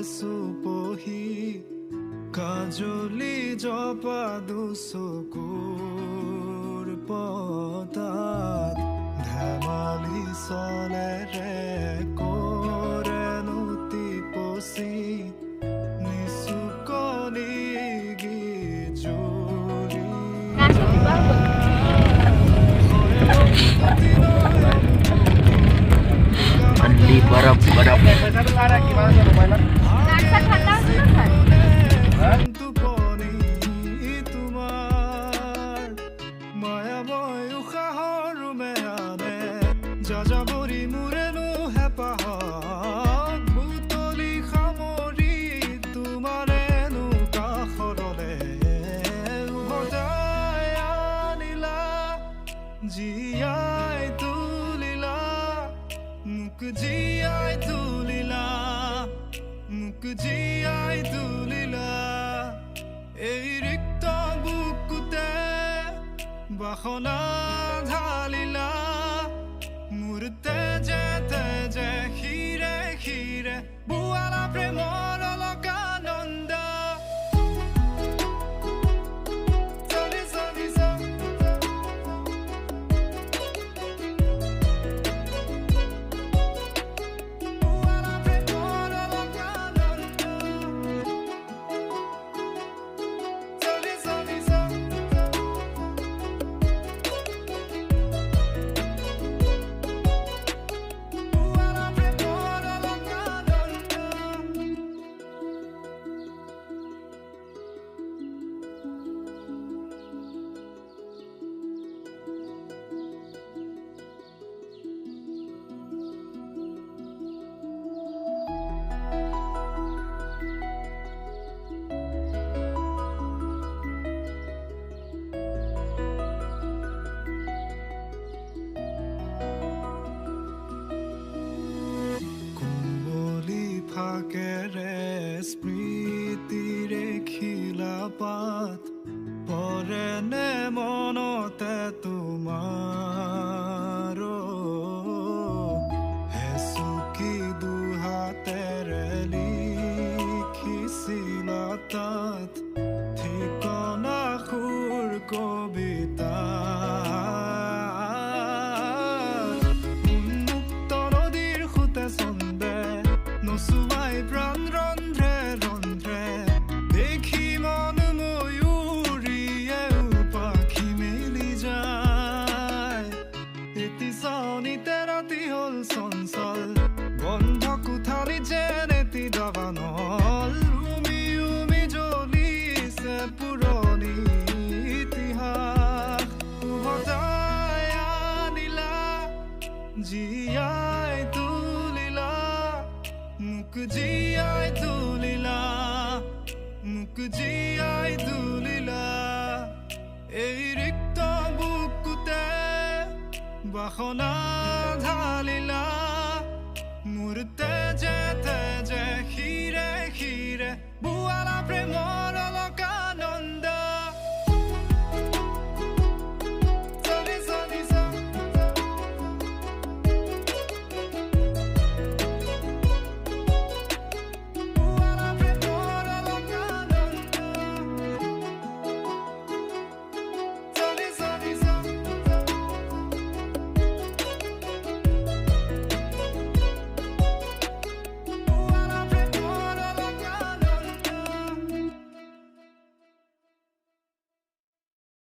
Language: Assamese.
চুপহি কাজলি জপা দুচকুৰ পতাত ধেমালি চলেৰে কৰে নুতি পচি নিচুকনি গিজুৰি Andi barap-barap. টোপনি তোমাৰ মায়াময় উশাহৰ মেয়ানে যাযাবৰী মোৰেনো হেঁপাহত বুটলি সামৰি তোমাৰেনো কাষৰলে উভতাই আনিলা জীয়াই তুলিলা মোক জীয়াই তুলিলা মোক জীয়াই তুলিলা এই ৰিক্ত বুকুতে বাসনা ঢালিলা মোৰ তেজে তেজে শিৰে শিৰে বুৱালা প্ৰেমৰ অলকানন্দ ফাকেৰে স্মৃতিৰে খিলা পাত পৰেনে মনতে তোমাৰ হেচুকি দুহাতেৰে লিখিছিলা তাত ঠিকনা সুৰ কবিতা উন্মুক্ত নদীৰ সুতে চন্দে নচুৱাই প্ৰাণ ৰন্ধ্ৰে ৰন্ধ্ৰে দেখি মন ময়ূৰীয়ে পাখি মেলি যায় এটি চাউনিতে ৰাতি হ'ল চঞ্চল বন্ধ কোঠালি যেন এটি দাবানল উমি উমি জ্বলিছে পুৰণি ইতিহাস উভতাই আনিলা জীয়াই তুলিলা মোক জীয়াই তুলিলা মোক জীয়াই তুলিলা এই ৰিক্ত বুকুতে বাসনা ঢালিলা মোৰ তেজে তেজে শিৰে শিৰে বুৱালা প্ৰেমৰ অলকানন্দ